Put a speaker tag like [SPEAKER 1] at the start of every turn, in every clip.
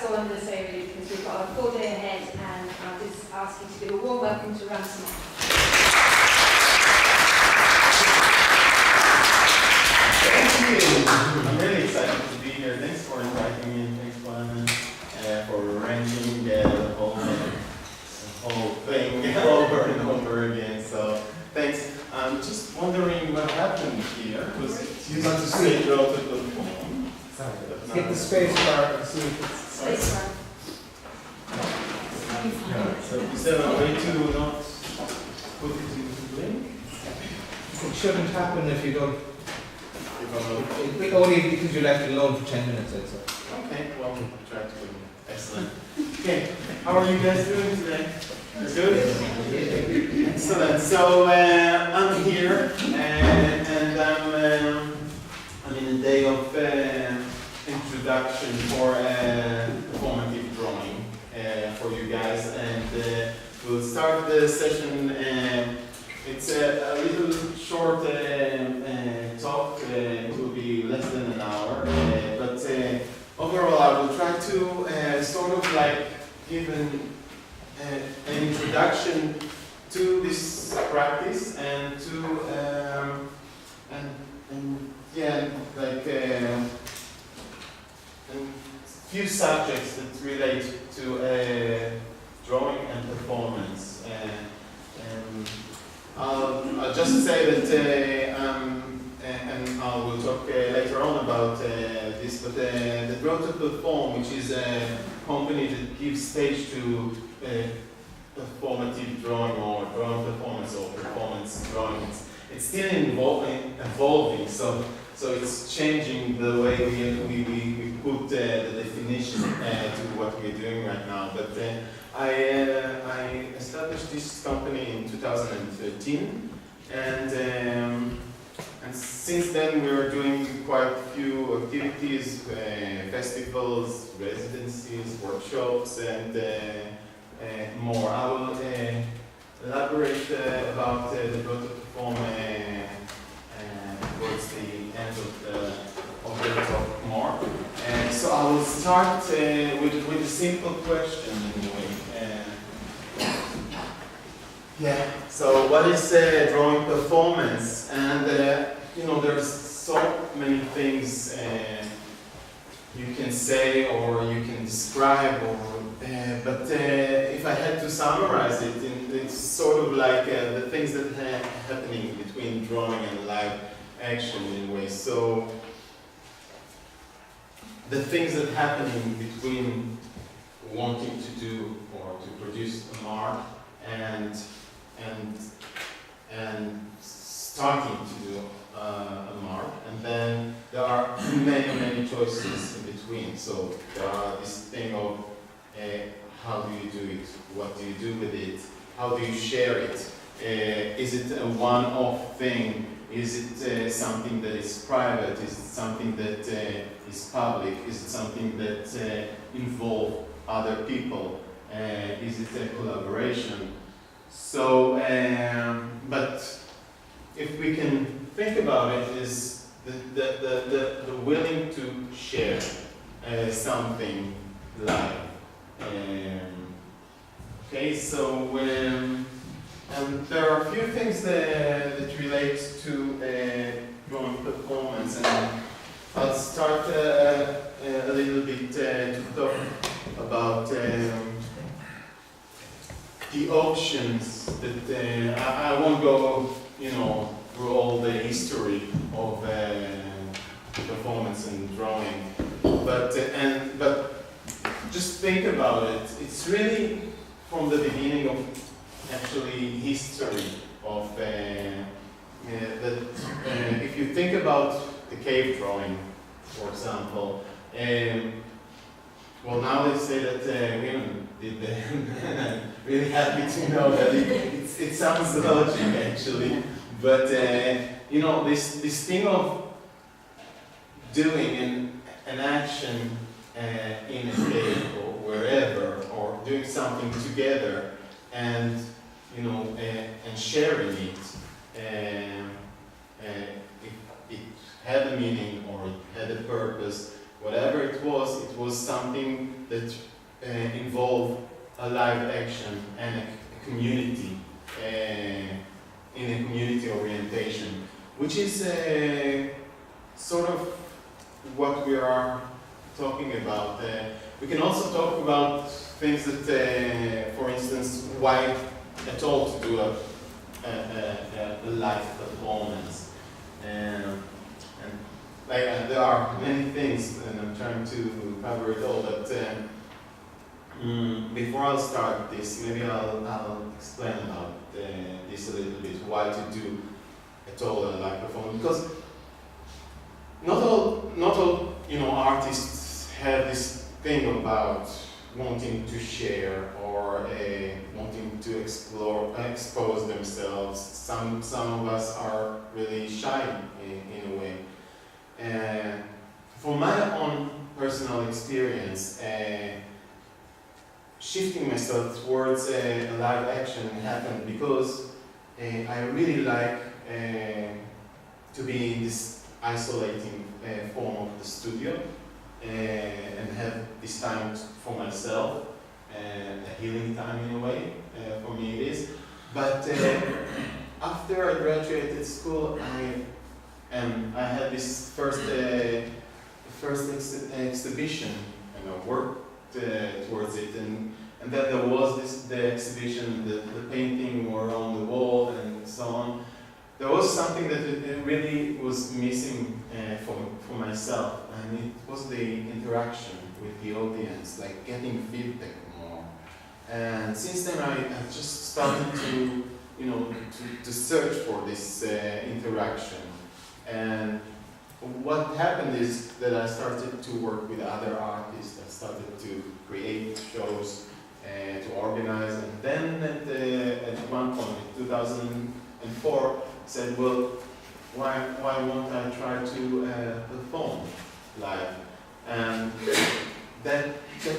[SPEAKER 1] that's all I'm going to say really, because we've got a full day ahead, and I'll just ask you to give a warm welcome to Ram Samocha.
[SPEAKER 2] Thank you. I'm really excited to be here. Thanks for inviting me. Thanks, Glenn, for arranging the whole thing over and over again. So thanks. I'm just wondering what happened here. Was it
[SPEAKER 3] You'd like to see it?
[SPEAKER 2] relative
[SPEAKER 3] Hit the space bar and see if it's...
[SPEAKER 1] Space bar.
[SPEAKER 2] So is there a way to not put it into blink?
[SPEAKER 3] It shouldn't happen if you don't...
[SPEAKER 2] If I'm not-
[SPEAKER 3] Only because you left it alone for 10 minutes, I'd say.
[SPEAKER 2] Okay, well, I'll try to do it. Excellent. Okay, how are you guys doing today? You're good? Excellent. So I'm here, and I'm in a day of introduction for performative drawing for you guys, and we'll start the session. It's a little short talk. It will be less than an hour, but overall, I will try to sort of like give an introduction to this practice and to yeah, like a few subjects that relate to drawing and performance. I'll just say that, and I will talk later on about this, but the Draw to Perform, which is a company that gives stage to performative drawing or drawing performance or performance drawing, it's still evolving, so it's changing the way we put the definition to what we're doing right now. But I established this company in 2013, and since then we're doing quite a few activities, festivals, residencies, workshops, and more. I will elaborate about the Draw to Perform towards the end of the talk more. So I will start with a simple question anyway. Yeah. So what is drawing performance? And there's so many things you can say or you can describe, but if I had to summarize it, it's sort of like the things that are happening between drawing and live action in a way. So the things that are happening between wanting to do or to produce a mark and starting to do a mark, and then there are many choices in between. So there are this thing of how do you do it, what do you do with it, how do you share it, is it a one-off thing, is it something that is private, is it something that is public, is it something that involves other people, is it a collaboration? So, but if we can think about it, is the willing to share something live. Okay, so there are a few things that relate to drawing performance, and I'll start a little bit to talk about the options that I won't go, through all the history of performance and drawing, but just think about it. It's really from the beginning of actually history of if you think about the cave drawing, for example. Well, now they say that women did that. Really happy to know that it sounds logic actually, but this thing of doing an action in a cave or wherever, or doing something together, and and sharing it, if it had a meaning or it had a purpose, whatever it was something that involved a live action and a community, in a community orientation, which is sort of what we are talking about. We can also talk about things that, for instance, why at all to do a live performance. And like, there are many things, and I'm trying to cover it all, but before I'll start this, maybe I'll explain about this a little bit, why to do at all a live performance, because not all artists have this thing about wanting to share or wanting to expose themselves. Some of us are really shy in a way. From my own personal experience, shifting myself towards a live action happened because I really like to be in this isolating form of the studio and have this time for myself, a healing time in a way, for me it is. But after I graduated school, I had this first exhibition, and I worked towards it, and then there was the exhibition, the painting were on the wall and so on. There was something that it really was missing for myself, and it was the interaction with the audience, like getting feedback more. And since then I just started to search for this interaction. And what happened is that I started to work with other artists. I started to create shows, to organize, and then at one point, in 2004, said, well, why won't I try to perform live? And that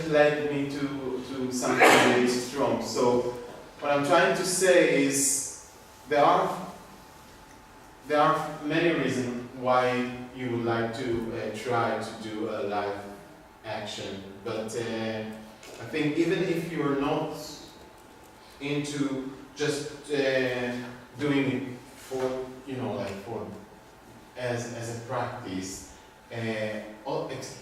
[SPEAKER 2] led me to something really strong. So what I'm trying to say is there are many reasons why you would like to try to do a live action, but I think even if you're not into just doing it for as a practice,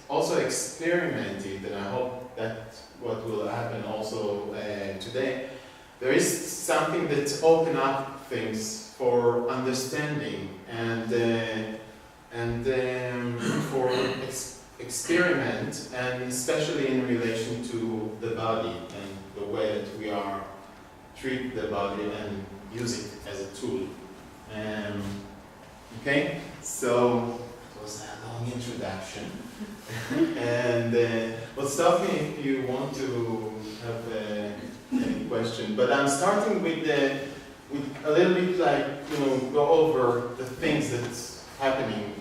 [SPEAKER 2] also experiment it, and I hope that's what will happen also today. There is something that opens up things for understanding and for experiment, and especially in relation to the body and the way that we are treat the body and use it as a tool. Okay, so it was a long introduction. And well, stop me if you want to have any question. But I'm starting with a little bit like, go over the things that's happening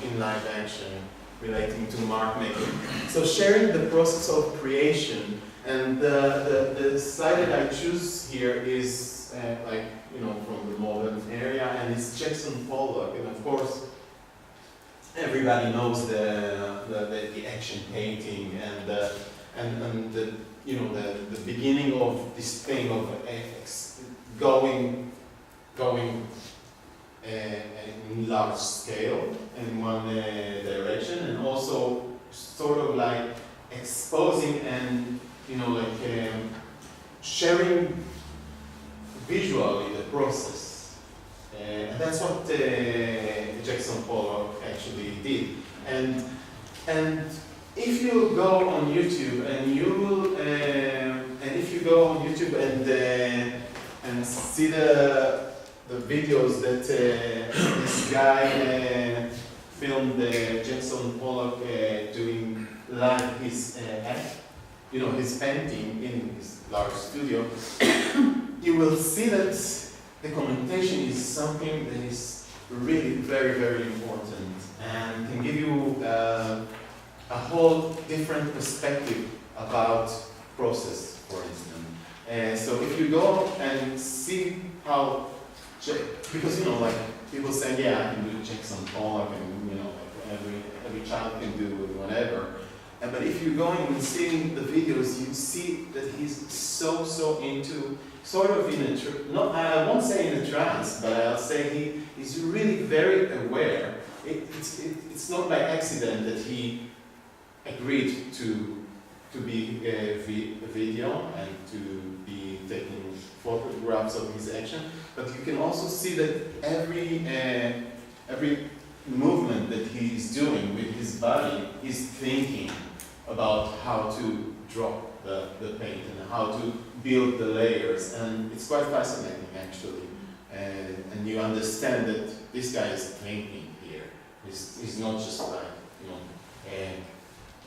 [SPEAKER 2] in live action relating to mark making. So sharing the process of creation, and the slide that I choose here is from the modern area, and it's Jackson Pollock, and of course everybody knows the action painting and the beginning of this thing of going in large scale in one direction, and also sort of like exposing and sharing visually the process. And that's what Jackson Pollock actually did. And if you go on YouTube and see the videos that this guy filmed Jackson Pollock doing live his act, his painting in his large studio, you will see that the commentation is something that is really very, very important and can give you a whole different perspective about process, for instance. So if you go and see how, because like people say, yeah, I can do Jackson Pollock and every child can do whatever. But if you go and see the videos, you see that he's so into, sort of in a, I won't say in a trance, but I'll say he's really very aware. It's not by accident that he agreed to be a video and to be taking photographs of his action, but you can also see that every movement that he is doing with his body is thinking about how to draw the paint and how to build the layers, and it's quite fascinating actually. And you understand that this guy is thinking here. He's not just like,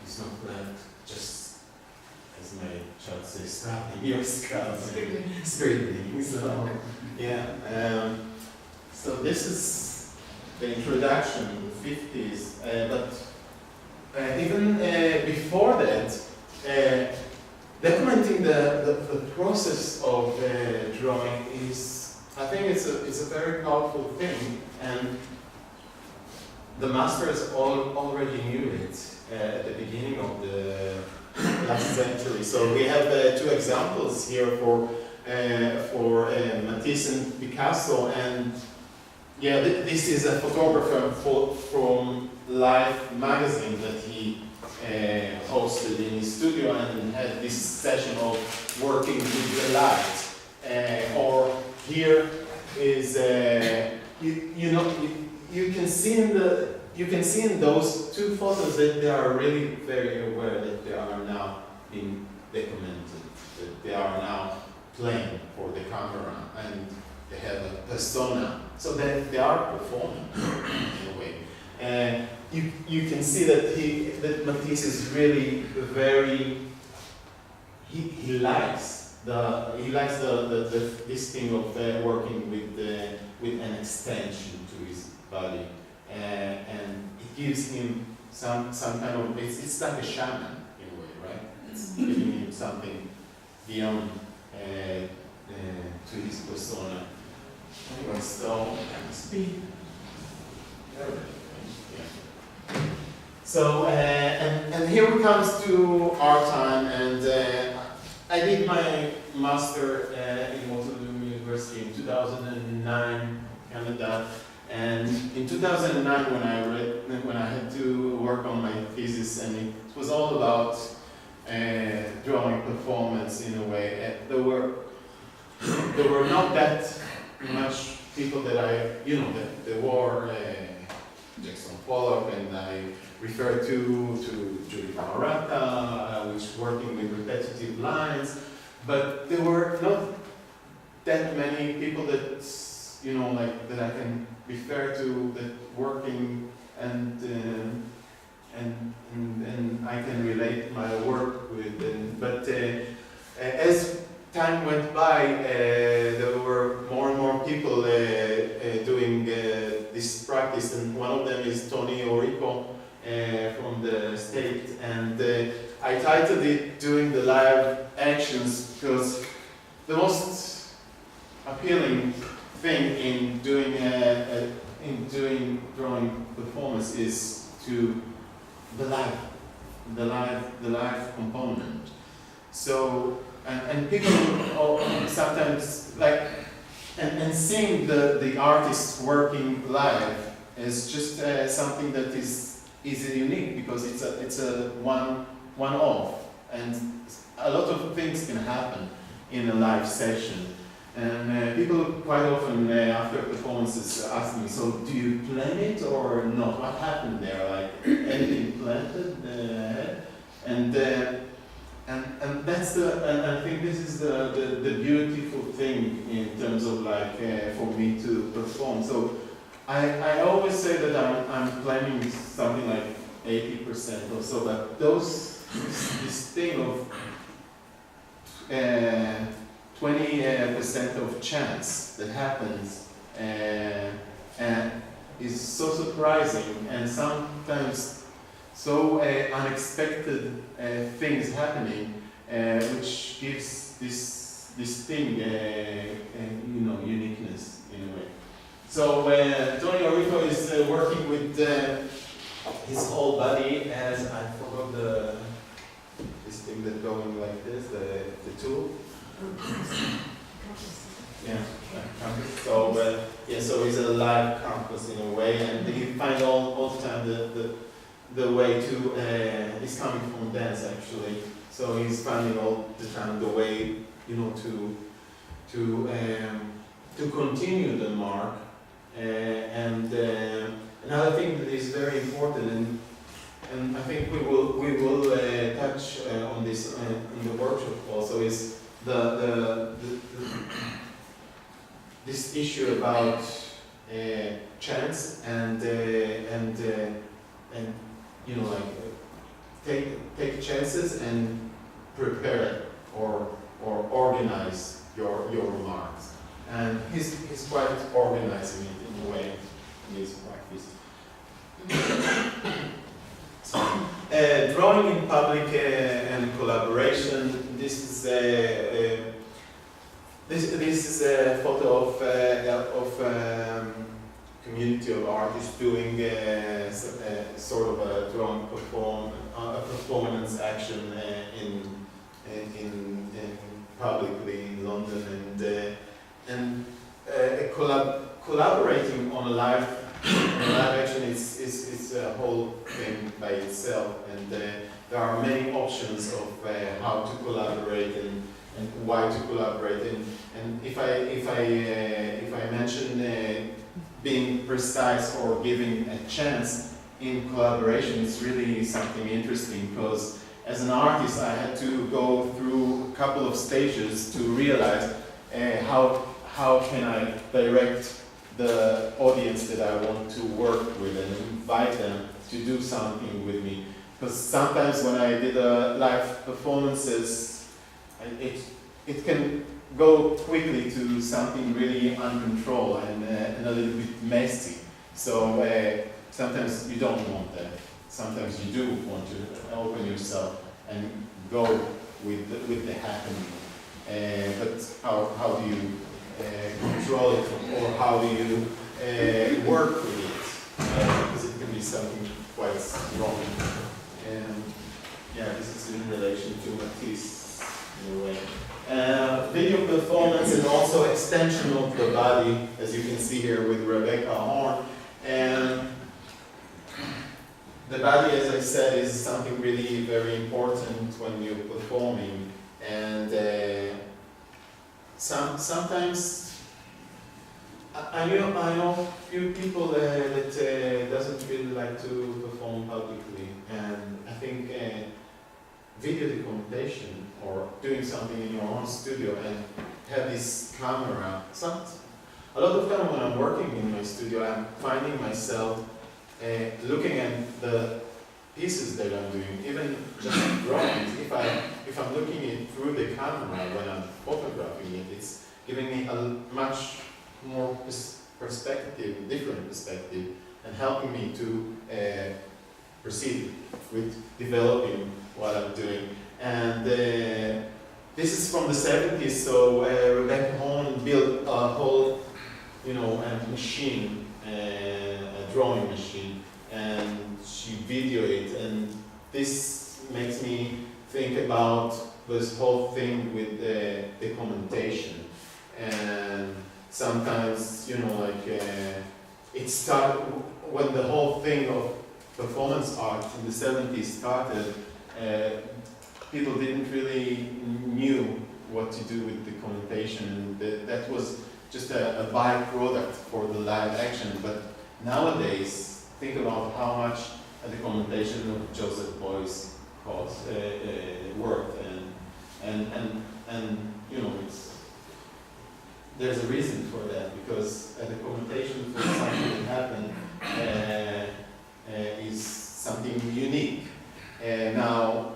[SPEAKER 2] he's not like just, as my child says, scrapping your scalp, scribbling. So, yeah. So this is the introduction, the 50s, but even before that, documenting the process of drawing is, I think it's a very powerful thing, and the masters already knew it at the beginning of the last century. So we have two examples here for Matisse and Picasso, and yeah, this is a photographer from Life magazine that he hosted in his studio and had this session of working with the light. Or here is you can see in those two photos that they are really very aware that they are now being documented, that they are now playing for the camera, and they have a persona, so that they are performing in a way. You can see that Matisse is really very, he likes this thing of working with an extension to his body, and it gives him some kind of, it's like a shaman in a way, right? It's giving him something beyond to his persona. Anyway, so speed. So, and here it comes to our time, and I did my master in Waterloo University in 2009, Canada, and in 2009 when I had to work on my thesis, and it was all about drawing performance in a way. There were not that much people that there were Jackson Pollock, and I refer to Julie Camerata, which working with repetitive lines, but there were not that many people that that I can refer to that working and I can relate my work with them. But as time went by, there were more and more people doing this practice, and one of them is Tony Orico from the state, and I titled it "Doing the Live Actions" because the most appealing thing in doing drawing performance is to the live component. So and people sometimes like and seeing the artists working live is just something that is unique because it's a one-off, and a lot of things can happen in a live session. And people quite often after performances ask me, so do you plan it or not? What happened there? Like anything planted? And that's and I think this is the beautiful thing in terms of like for me to perform. So I always say that I'm planning something like 80% or so, but this thing of 20% of chance that happens is so surprising, and sometimes so unexpected things happening, which gives this thing uniqueness in a way. So Tony Orico is working with his whole body has, I forgot this thing that going like this, the tool. Yeah, compass. So so he's a live compass in a way, and he finds all the time the way to. He's coming from dance actually, so he's finding all the time the way, to continue the mark. And another thing that is very important, and I think we will touch on this in the workshop also, is this issue about chance and take chances and prepare or organize your remarks. And he's quite organizing it in a way in his practice. Drawing in public and collaboration. This is a photo of community of artists doing sort of a drawing performance action in publicly in London, and collaborating on a live action is a whole thing by itself, and there are many options of how to collaborate and why to collaborate. And if I mention being precise or giving a chance in collaboration, it's really something interesting, because as an artist I had to go through a couple of stages to realize how can I direct the audience that I want to work with and invite them to do something with me. Because sometimes when I did live performances, it can go quickly to something really uncontrolled and a little bit messy. So sometimes you don't want that. Sometimes you do want to open yourself and go with the happening. But how do you control it, or how do you work with it? Because it can be something quite strong. And this is in relation to Matisse in a way. Video performance and also extension of the body, as you can see here with Rebecca Horn. And the body, as I said, is something really very important when you're performing. And sometimes I know a few people that doesn't really like to perform publicly, and I think video documentation or doing something in your own studio and have this camera. A lot of time when I'm working in my studio, I'm finding myself looking at the pieces that I'm doing, even just drawings. If I'm looking it through the camera when I'm photographing it, it's giving me a much more perspective, different perspective, and helping me to proceed with developing what I'm doing. And this is from the 70s, so Rebecca Horn built a whole, a machine, a drawing machine, and she videoed it, and this makes me think about this whole thing with the documentation. And sometimes, it started when the whole thing of performance art in the 70s started. People didn't really knew what to do with documentation, and that was just a byproduct for the live action. But nowadays, think about how much a documentation of Joseph Beuys cost, worth, and there's a reason for that, because a documentation for something that happened is something unique. Now,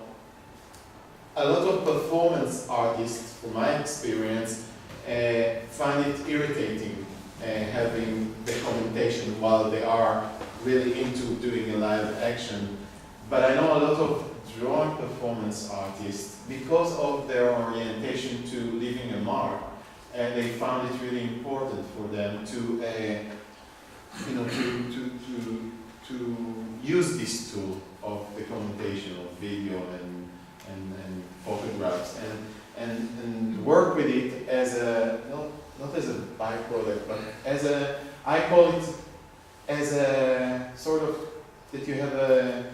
[SPEAKER 2] a lot of performance artists, from my experience, find it irritating having documentation while they are really into doing a live action. But I know a lot of drawing performance artists, because of their orientation to leaving a mark, they found it really important for them to use this tool of documentation of video and photographs and work with it as a not as a byproduct, but as a, I call it as a sort of that you have a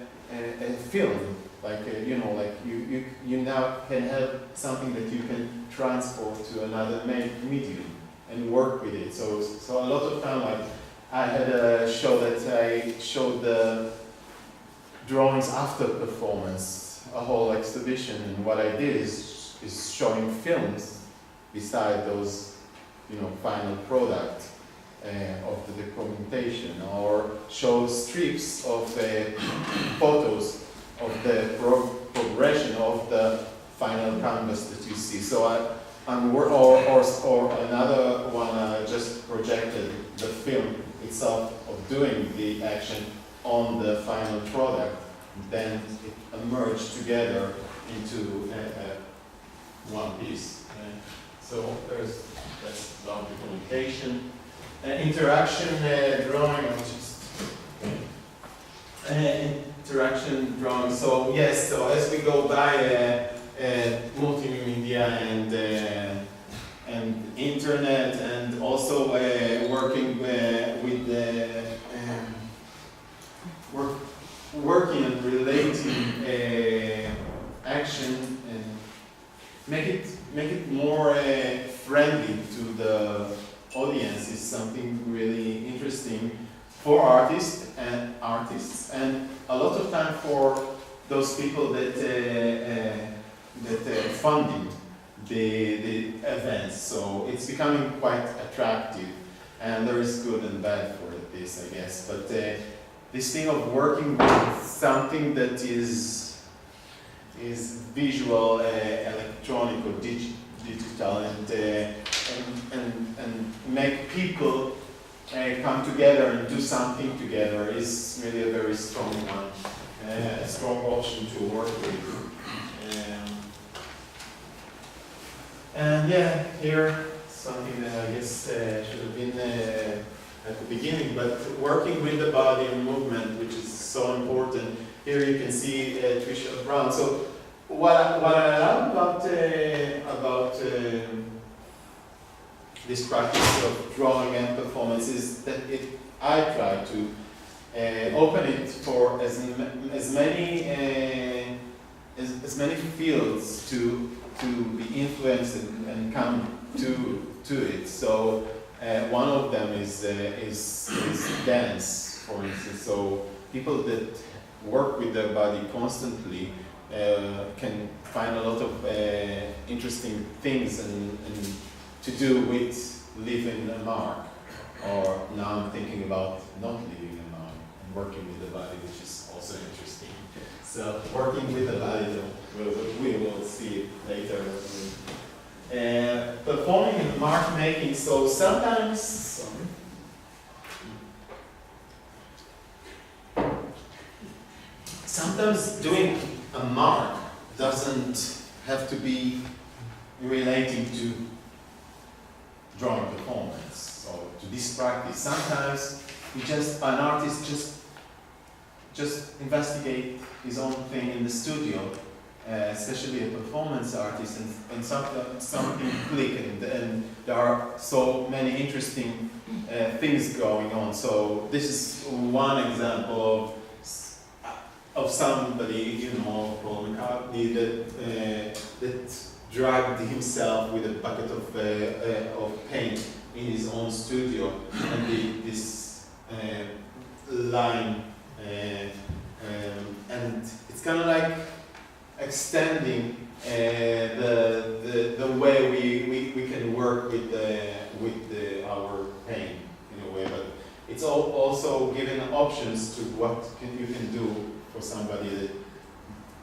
[SPEAKER 2] film, like like you now can have something that you can transport to another medium and work with it. So a lot of time, like I had a show that I showed the drawings after performance, a whole exhibition, and what I did is showing films beside those final product of the documentation, or show strips of photos of the progression of the final canvas that you see. So or another one, I just projected the film itself of doing the action on the final product. Then it emerged together into one piece. So that's about the communication. Interaction drawing, interaction drawing. So yes, so as we go by multimedia and internet, and also working with the working and relating action, and make it more friendly to the audience is something really interesting for artists and a lot of time for those people that funding the events. So it's becoming quite attractive, and there is good and bad for this, I guess. But this thing of working with something that is visual, electronic, or digital, and make people come together and do something together is really a very strong one, a strong option to work with. And yeah, here something that I guess should have been at the beginning, but working with the body and movement, which is so important. Here you can see Trisha Brown. So what I love about this practice of drawing and performance is that I try to open it for as many fields to be influenced and come to it. So one of them is dance, for instance. So people that work with their body constantly can find a lot of interesting things and to do with leaving a mark. Or now I'm thinking about not leaving a mark and working with the body, which is also interesting. So working with the body, we will see it later. Performing and mark making. So sometimes, doing a mark doesn't have to be relating to drawing performance or to this practice. Sometimes an artist just investigate his own thing in the studio, especially a performance artist, and something click, and there are so many interesting things going on. So this is one example of somebody, Paul McCarthy, that dragged himself with a bucket of paint in his own studio and did this line, and it's kind of like extending the way we can work with our paint in a way, but it's also giving options to what you can do for somebody that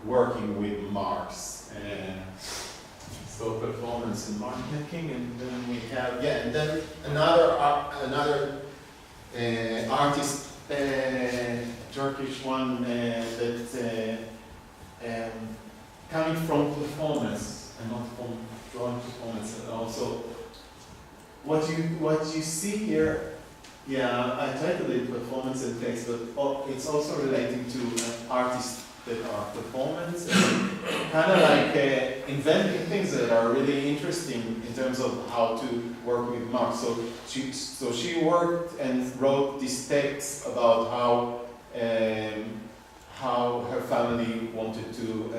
[SPEAKER 2] working with marks. So performance and mark making, and then we have and then another artist, Turkish one that coming from performance and not from drawing performance. And also, what you see here Yeah, I titled it Performance and Text, but it's also relating to artists that are performance and kind of like inventing things that are really interesting in terms of how to work with mark. So she worked and wrote these texts about how her family wanted to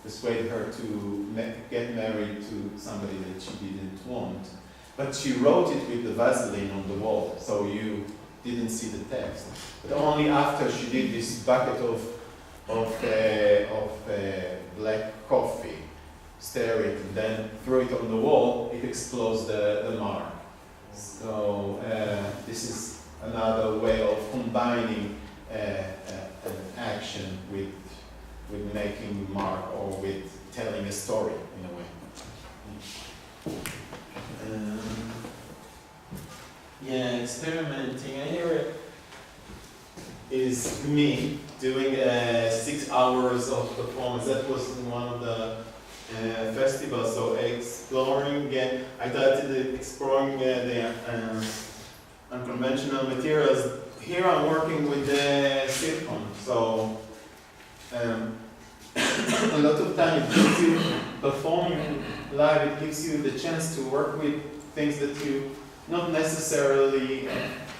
[SPEAKER 2] persuade her to get married to somebody that she didn't want. But she wrote it with the Vaseline on the wall, so you didn't see the text. But only after she did this bucket of black coffee, stir it, and then throw it on the wall, it explodes the mark. So this is another way of combining an action with making mark or with telling a story in a way. Yeah, experimenting. Here is me doing 6 hours of performance. That was in one of the festivals. So exploring. I started exploring the unconventional materials. Here I'm working with silicone. So a lot of time it gives you performing live. It gives you the chance to work with things that you not necessarily.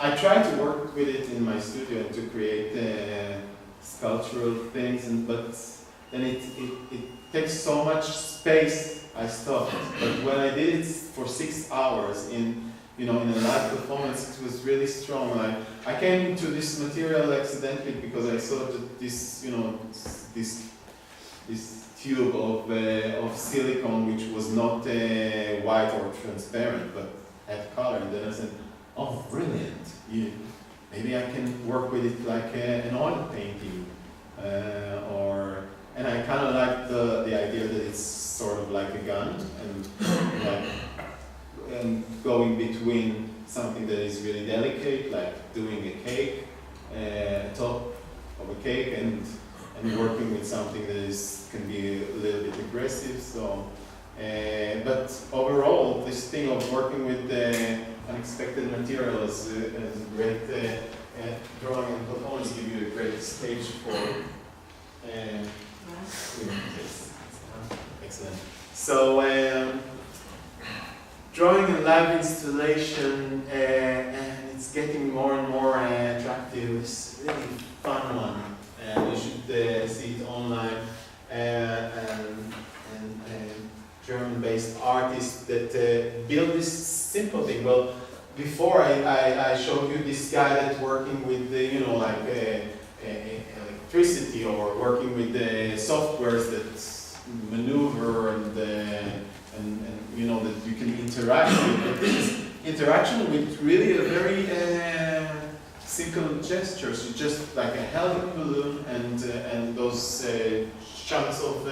[SPEAKER 2] I try to work with it in my studio to create sculptural things, but then it takes so much space. I stopped. But when I did it for 6 hours in a live performance, it was really strong. I came into this material accidentally because I saw that this tube of silicone, which was not white or transparent, but had color, and then I said, "Oh, brilliant! Maybe I can work with it like an oil painting, and I kind of like the idea that it's sort of like a gun, and going between something that is really delicate, like doing a cake, top of a cake, and working with something that can be a little bit aggressive. So, but overall, this thing of working with unexpected materials is a great drawing and performance. Give you a great stage for. Excellent. So, drawing and live installation, and it's getting more and more attractive. It's a really fun one. You should see it online. And German-based artists that build this simple thing. Well, before I showed you this guy that's working with electricity, or working with the softwares that maneuver and that you can interact with. But this is interaction with really a very simple gestures. You just like a helium balloon and those chunks of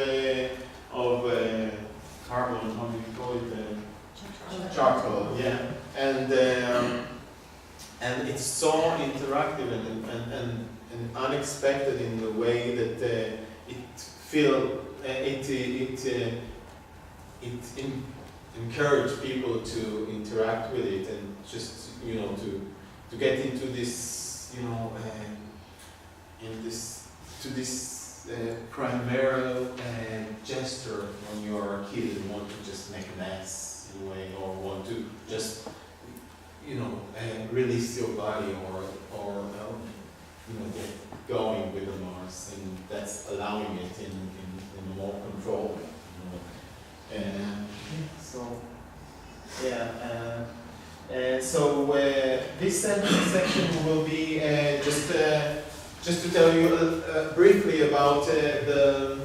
[SPEAKER 2] carbon. How do you call it? Charcoal. Yeah. And it's so interactive and unexpected in the way that it encourages people to interact with it and just to get into this primal gesture when you're a kid and want to just make an ass in a way, or want to just release your body or get going with the Mars, and that's allowing it in more control. So this section will be just to tell you briefly about the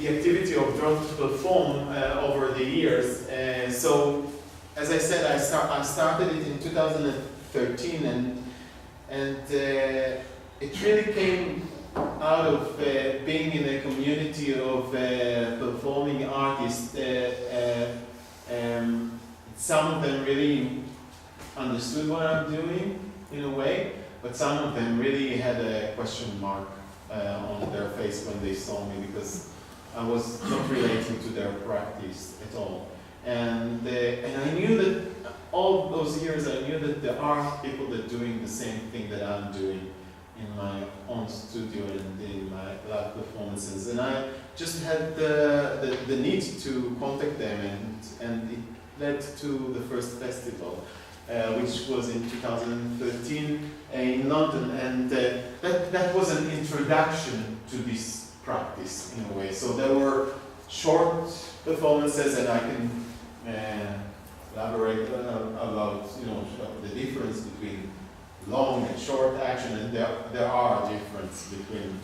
[SPEAKER 2] activity of Drawn to Perform over the years. So, as I said, I started it in 2013, and it really came out of being in a community of performing artists. Some of them really understood what I'm doing in a way, but some of them really had a question mark on their face when they saw me, because I was not relating to their practice at all. And I knew that all those years, I knew that the there are people that are doing the same thing that I'm doing in my own studio and in my live performances. And I just had the need to contact them, and it led to the first festival, which was in 2013 in London, and that was an introduction to this practice in a way. So there were short performances, and I can elaborate about the difference between long and short action, and there are differences between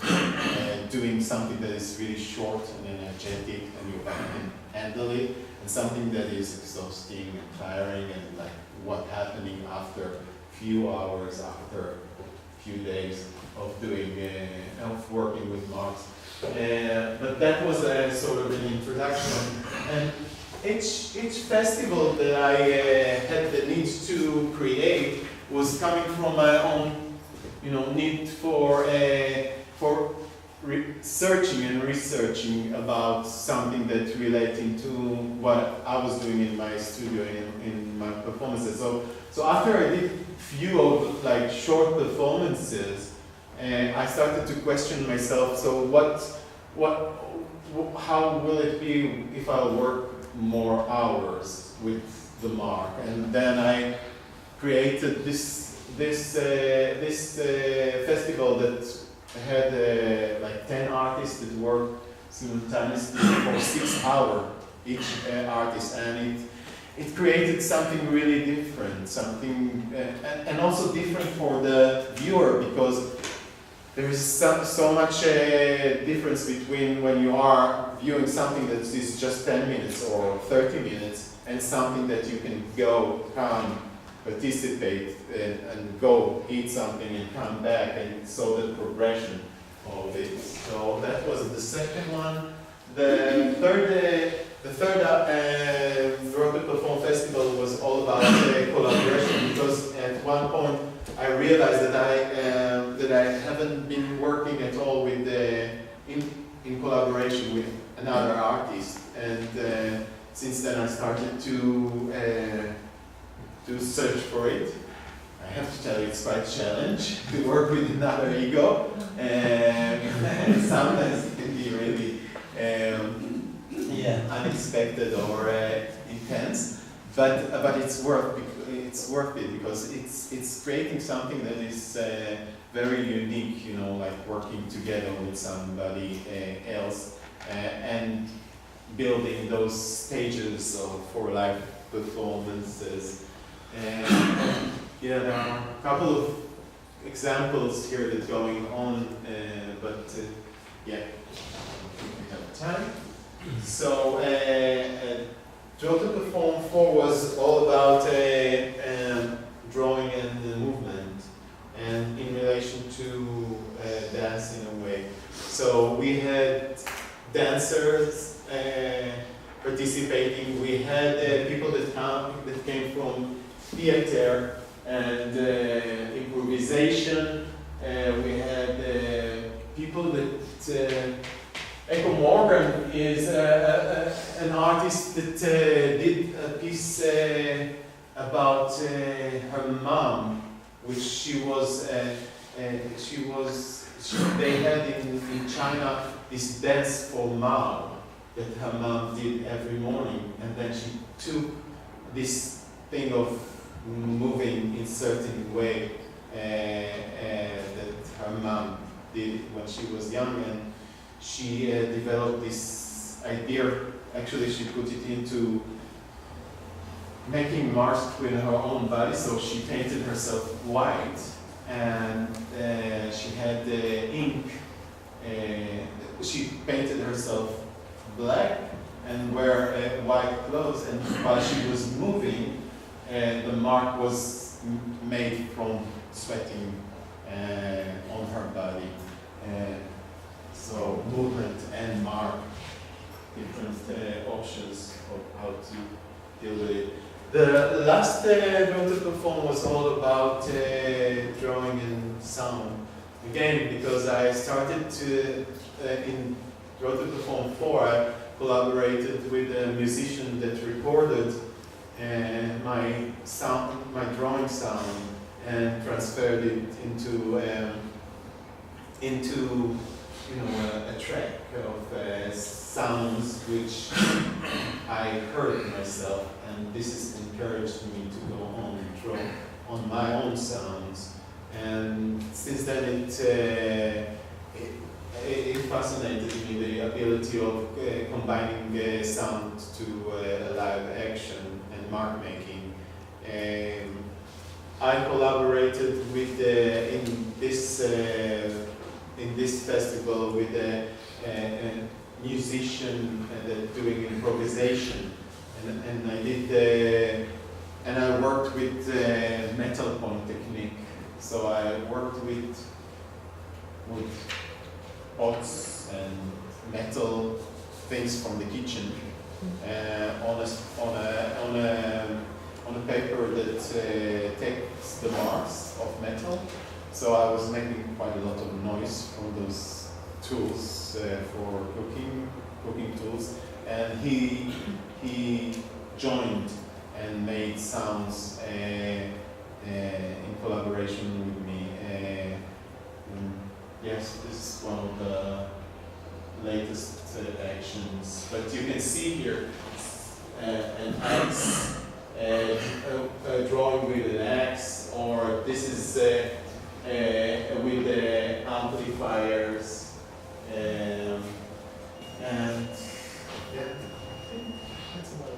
[SPEAKER 2] doing something that is really short and energetic and you can handle it, and something that is exhausting and tiring and like what's happening after a few hours, after a few days of doing of working with marks. But that was a sort of an introduction, and each festival that I had the need to create was coming from my own, need for searching and researching about something that relating to what I was doing in my studio in my performances. So after I did few of like short performances, I started to question myself. So how will it be if I work more hours with the mark? And then I created this festival that had like 10 artists that worked simultaneously for 6 hours each artist, and it created something really different, something and also different for the viewer, because there is so much difference between when you are viewing something that is just 10 minutes or 30 minutes and something that you can come, participate and go eat something and come back, and so the progression of it. So that was the second one. The third Draw to Perform Festival was all about collaboration, because at one point I realized that I haven't been working at all with in collaboration with another artist, and since then I started to search for it. I have to tell you, it's quite a challenge to work with another ego, and sometimes it can be really unexpected or intense, but it's worth it because it's creating something that is very unique, like working together with somebody else and building those stages for live performances. There are a couple of examples here that going on, but we have time. So, Draw to Perform 4 was all about drawing and movement, and in relation to dance in a way. So we had dancers participating. We had people that came from theater and improvisation. We had people that Echo Morgan is an artist that did a piece about her mom, which they had in China this dance for Mao that her mom did every morning, and then she took this thing of moving in certain way that her mom did when she was young, and she developed this idea. Actually, she put it into making masks with her own body, so she painted herself white, and she had ink. She painted herself black and wear white clothes, and while she was moving, the mark was made from sweating on her body. So movement and mark, different options of how to deal with it. The last Draw to Perform was all about drawing and sound. Again, because I started to, in Draw to Perform 4, I collaborated with a musician that recorded my sound, my drawing sound, and transferred it into a track of sounds which I heard myself, and this has encouraged me to go on and draw on my own sounds. And since then, it fascinated me, the ability of combining sound to live action and mark making. I collaborated with in this festival with a musician doing improvisation, and I did and I worked with metal point technique. So I worked with pots and metal things from the kitchen on a paper that takes the marks of metal. So I was making quite a lot of noise from those tools for cooking tools, and he joined and made sounds in collaboration with me. Yes, this is one of the latest actions, but you can see here an axe, a drawing with an axe, or this is with the amplifiers, and yeah, that's about it.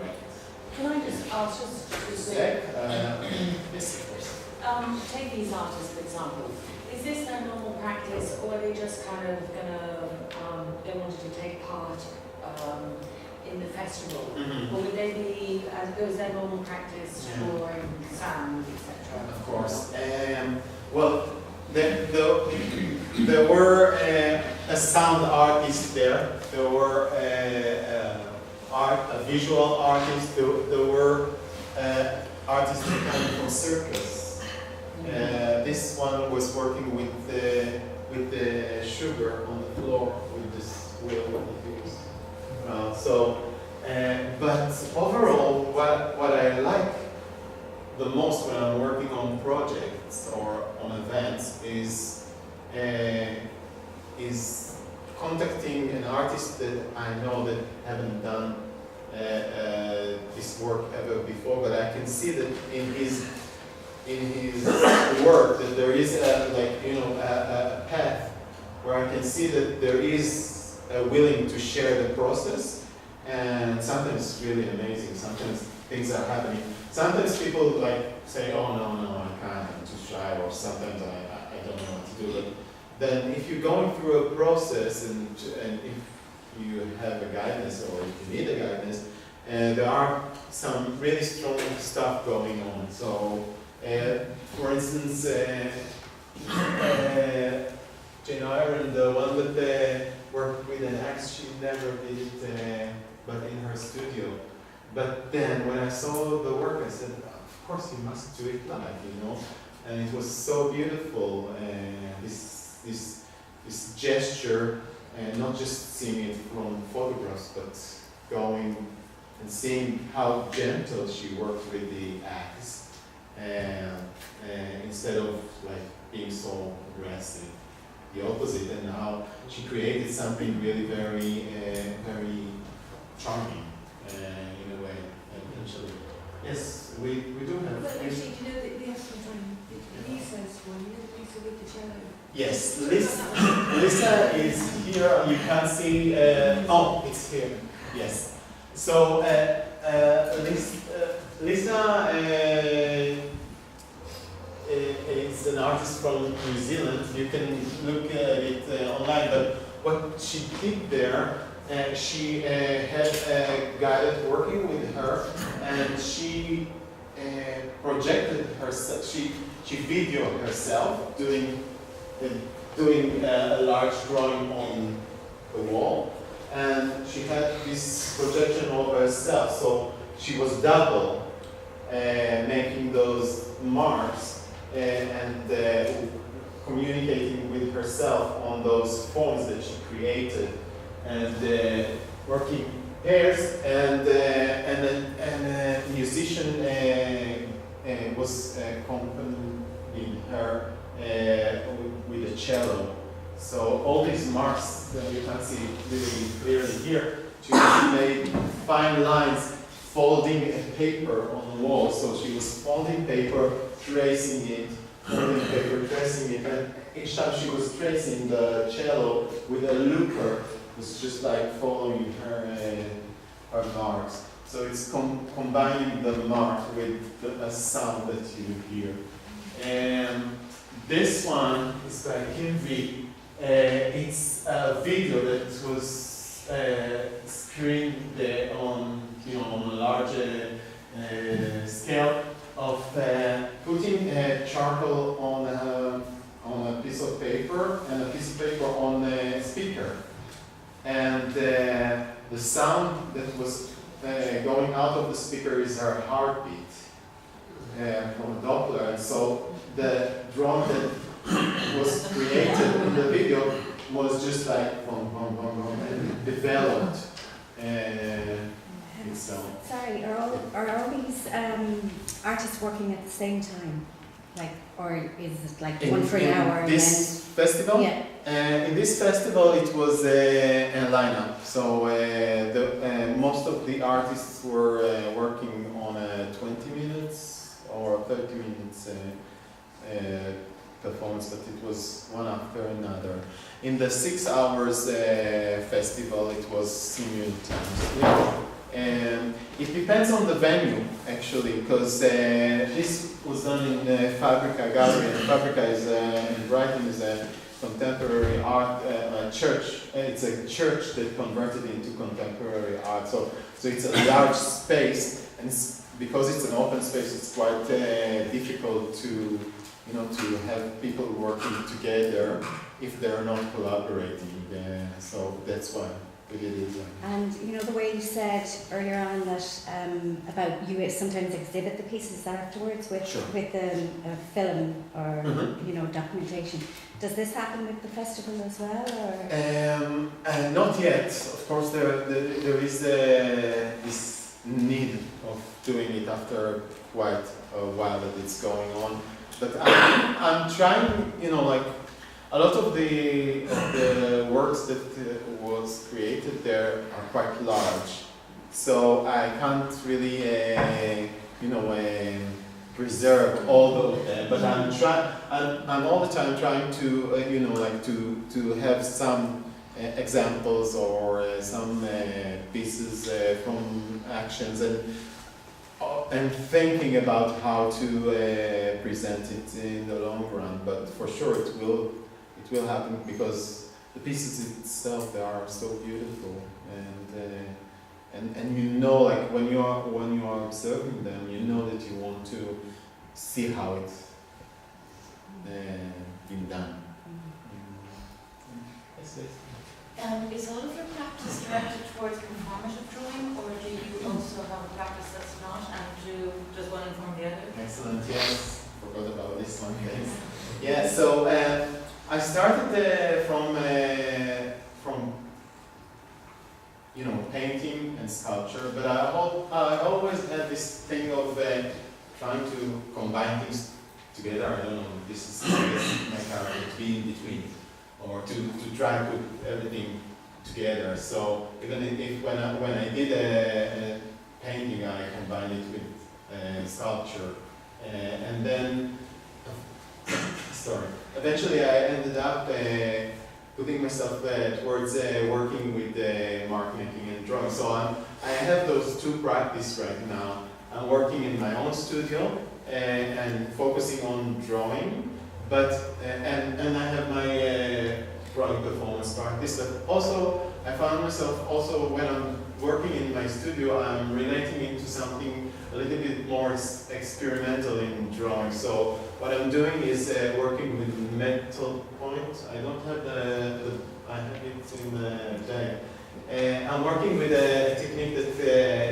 [SPEAKER 2] Right.
[SPEAKER 4] Can I just ask,
[SPEAKER 2] Yes, of course.
[SPEAKER 4] take these artists for example. Is this their normal practice, or are they just kind of gonna, they wanted to take part in the festival?
[SPEAKER 2] Mm-hmm.
[SPEAKER 4] Or would they be, as it goes their normal practice, drawing, sound, etc.?
[SPEAKER 2] Of course. Well, there were a sound artist there. There were a visual artist. There were artists coming from circus. This one was working with the sugar on the floor with this wheel that he was. But overall, what I like the most when I'm working on projects or on events is contacting an artist that I know that haven't done this work ever before, but I can see that in his work that there is a path where I can see that there is willing to share the process, and sometimes it's really amazing. Sometimes things are happening. Sometimes people say, "Oh no, I can't. I'm too shy," or sometimes I don't know what to do. But then if you're going through a process and if you have a guidance or if you need a guidance, there are some really strong stuff going on. So, for instance, Jane Iron, the one that worked with an axe, she never did it, but in her studio. But then when I saw the work, I said, of course you must do it live, And it was so beautiful, this gesture, and not just seeing it from photographs, but going and seeing how gentle she worked with the axe, instead of being so aggressive, the opposite, and how she created something really very, very charming in a way, eventually. Yes, we do have.
[SPEAKER 1] But actually, do you know that the actual drawing, Lisa's one, Lisa with the cello?
[SPEAKER 2] Yes, Lisa is here. You can't see. Oh, it's here. Yes. So Lisa is an artist from New Zealand. You can look at it online. But what she did there, she had a guy that working with her, and she projected herself. She videoed herself doing a large drawing on the wall, and she had this projection over herself, so she was double, making those marks and communicating with herself on those phones that she created, and working pairs, and a musician was accompanying her with a cello. So all these marks that you can see really clearly here, she made fine lines folding a paper on the wall. So she was folding paper, tracing it, folding paper, tracing it, and each time she was tracing the cello with a looper, it was just like following her marks. So it's combining the mark with a sound that you hear. And this one is by Kinvi. It's a video that was screened on a large scale of putting charcoal on a piece of paper and a piece of paper on a speaker. And the sound that was going out of the speaker is her heartbeat from a Doppler. And so the drum that was created in the video was just like boom, boom, boom, boom, and developed itself.
[SPEAKER 5] Sorry, are all these artists working at the same time? Like, or is it like one for an hour and
[SPEAKER 2] this festival?
[SPEAKER 5] Yeah.
[SPEAKER 2] In this festival, it was a lineup. So most of the artists were working on 20 minutes or 30 minutes performance, but it was one after another. In the 6 hours festival, it was simultaneously. And it depends on the venue, actually, because this was done in Fabrica Gallery, and Fabrica is in Brighton is a contemporary art church. It's a church that converted into contemporary art. So it's a large space, and because it's an open space, it's quite difficult to have people working together if they're not collaborating. So that's why we did it.
[SPEAKER 5] And the way you said earlier on that about you sometimes exhibit the pieces afterwards with
[SPEAKER 2] Sure.
[SPEAKER 5] with a film or documentation. Does this happen with the festival as well, or?
[SPEAKER 2] Not yet. Of course, there is this need of doing it after quite a while that it's going on. But I'm trying, like a lot of the works that was created there are quite large, so I can't really, preserve all of them. But I'm all the time trying to, to have some examples or some pieces from actions and thinking about how to present it in the long run. But for sure it will happen, because the pieces itself, they are so beautiful, and like when you are observing them, that you want to see how it's been done. Yes, yes.
[SPEAKER 4] Is all of your practice directed towards performative drawing, or do you also have a practice that's not, and does one inform the other?
[SPEAKER 2] Excellent, yes. Forgot about this one, guys. Yeah, so I started from painting and sculpture, but I always had this thing of trying to combine things together. I don't know, this is my character, to be in between, or to try to put everything together. So even if when I did a painting, I combined it with sculpture, and then eventually I ended up putting myself towards working with marking and drawing. So I have those two practices right now. I'm working in my own studio and focusing on drawing, but and I have my drawing performance practice. But also I found myself also when I'm working in my studio, I'm relating it to something a little bit more experimental in drawing. So what I'm doing is working with metal point. I don't have I have it in the bag. I'm working with a technique that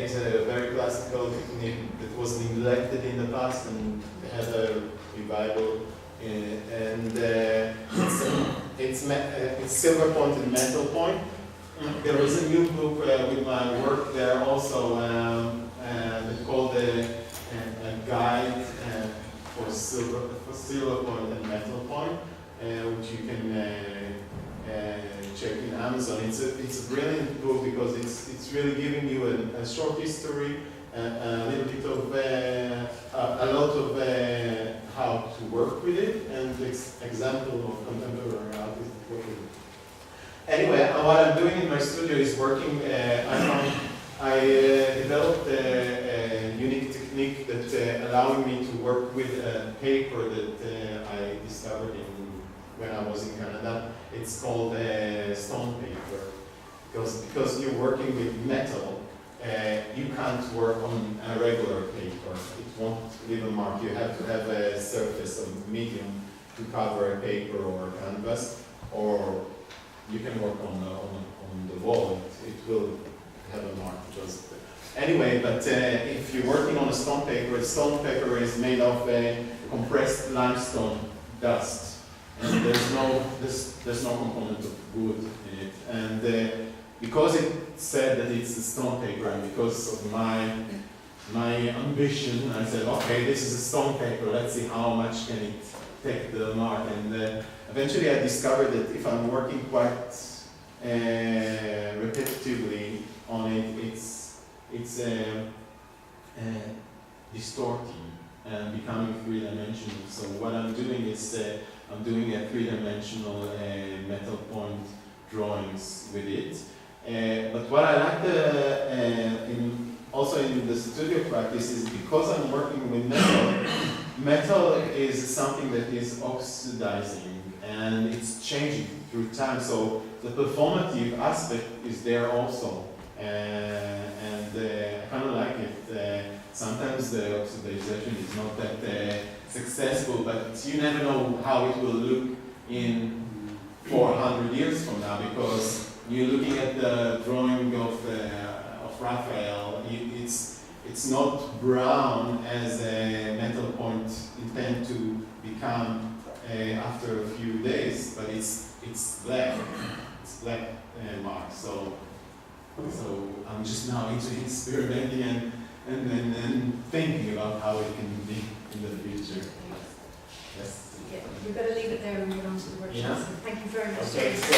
[SPEAKER 2] is a very classical technique that was neglected in the past and had a revival. It's silver point and metal point. There is a new book with my work there also called a guide it's a brilliant book because it's really giving you a short history, a little bit of a lot of how to work with it, and example of contemporary artists working with it. Anyway, what I'm doing in my studio is working. I developed a unique technique that allowing me to work with a paper that I discovered when I was in Canada. It's called stone paper, because you're working with metal. You can't work on a regular paper. It won't leave a mark. You have to have a surface of medium to cover a paper or a canvas, or you can work on the wall. It will have a mark. Anyway, but if you're working on a stone paper is made of compressed limestone dust, and there's no component of wood in it. And because it said that it's a stone paper, and because of my ambition, I said, okay, this is a stone paper. Let's see how much can it take the mark. And eventually, I discovered that if I'm working quite repetitively on it, it's distorting and becoming three-dimensional. So what I'm doing is I'm doing a three-dimensional metal point drawings with it. But what I like also in the studio practice is because I'm working with metal is something that is oxidizing and it's changing through time. So the performative aspect is there also. And I kind of like it. Sometimes the oxidization is not that successful, but you never know how it will look in 400 years from now, because you're looking at the drawing of Raphael. It's not brown as a metal point intend to become after a few days, but it's black. It's black mark. So I'm just now into experimenting and thinking about how it can be in the future. Yes.
[SPEAKER 1] Yeah, we've got to leave it there and move on to the workshop.
[SPEAKER 2] Yeah.
[SPEAKER 1] Thank you very much.
[SPEAKER 2] Okay, so